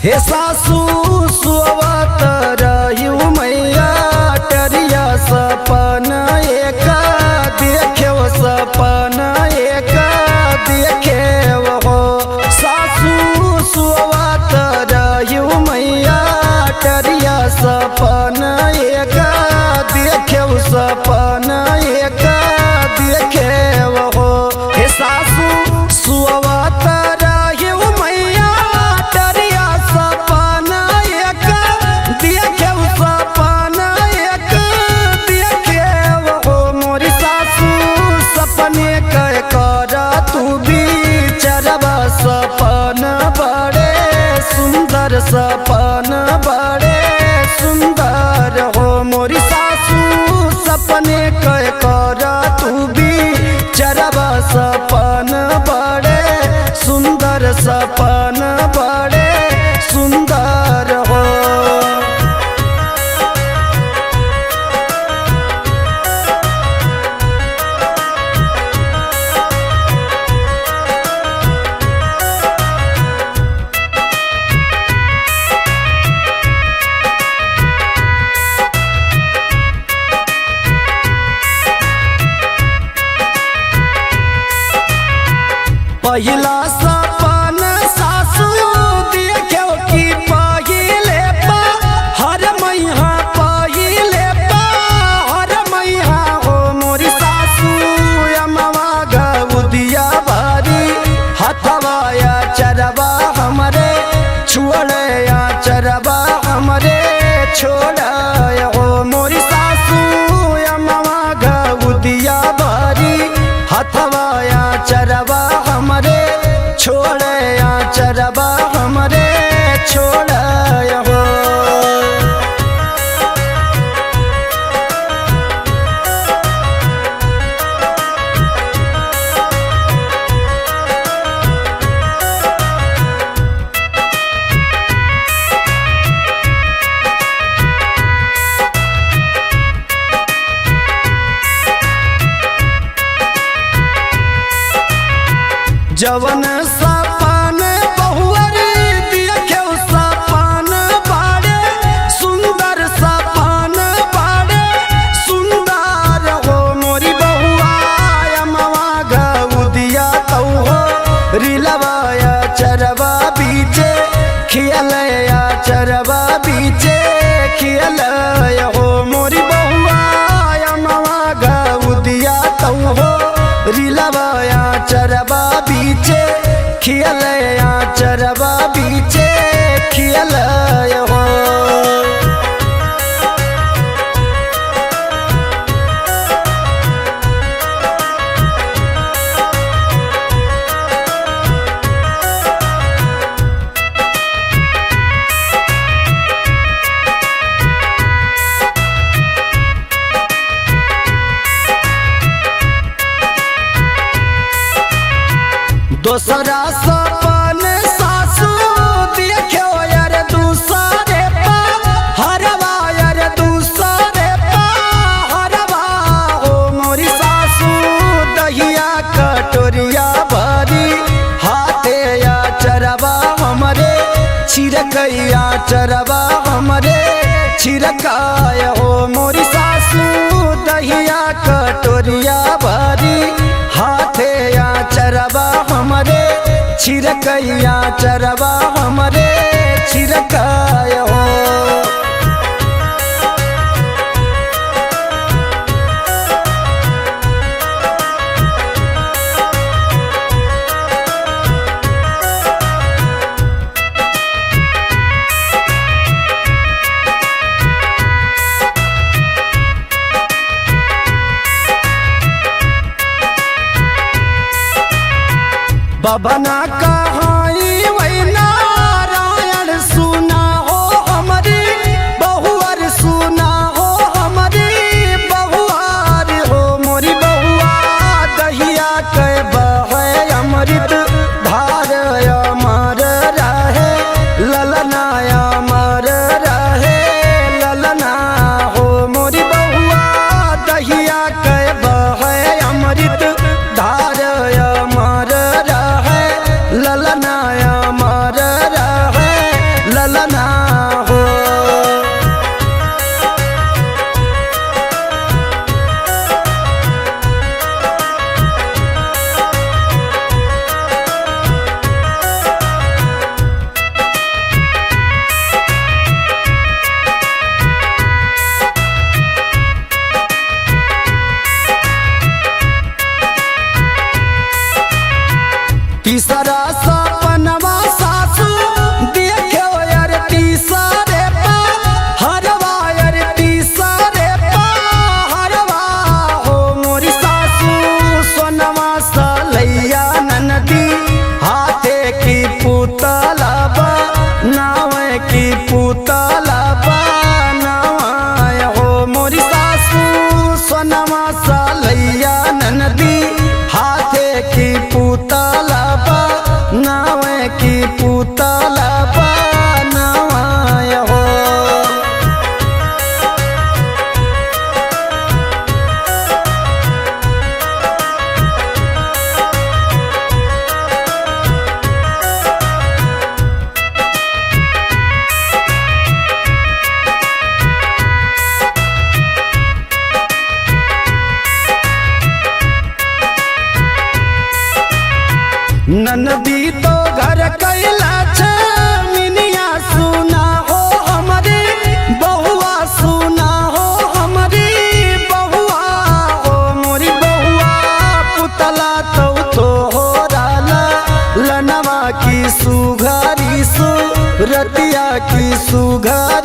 हे सासू सुवत रहियो मैया टरिया सपन एक देखे सपन एक देखे हो सासू सुवत रहियो मैया टरिया सपन एक देखे सपन एक देखे हो हे सासू सुवत रहियो मैया टरिया सपन एक देखे सपन एक देखे हो मोरी सासू सपने कह कर तू बिचरवा सपन बड़े सुंदर सपन बड़े सुंदर हो मोरी सासू सपने कह कर तू बिचरवा सपन बड़े सुंदर सपन बड़े सुंदर हो। पहिला सपन सासू देखो कि पहिले पा हर मैया पहिले पा हर मैया हो मोरी सासू अमवा गौदिया बारी हथवाया चरवा हमरे छोड़या चरवा हमरे छोड़या हो मोरी सासू अमवा गौदिया बारी हथवाया चरवा हमरे छोड़या चरवा हमरे छोड़या हो। जवन सपन बहुअर देखे सपन बड़े सुंदर सपन बड़े सुंदर हो मोरी बहुआ अमवा गौदिया तौ हो रिलवाया चरवा बीचे खियलया चरवा बीचे खियलया हो मोरी बहुआ अमवा गौदिया तौ हो रिलवाया चरवा बीचे खियलया चरवा बीचे खियलया हो। दोसरा सपन सासू देखो यार दूसरे पा हरवा यार दूसरे पा हरवा हो मोरी सासू दहिया कटोरिया भरी हाथे या चरवा हमरे छिरकैया चरवा हमरे छिरकाया हो मोरी सासू दहिया कटोरिया भरी हाथे या चरवा हमरे छिरकैया चरवा हमरे छिरकाया हो। बबना कहाई वही नारायण सुना हो हमारी बहुआर सुना हो हमारी बहुआर हो मोरी बहुआ दहिया के बहे अमृत धार अमर रहे ललना अमर रहे ललना हो मोरी बहुआ दहिया के बहे अमृत धार अमर रहे की सुघरी सुरतिया की सुघरी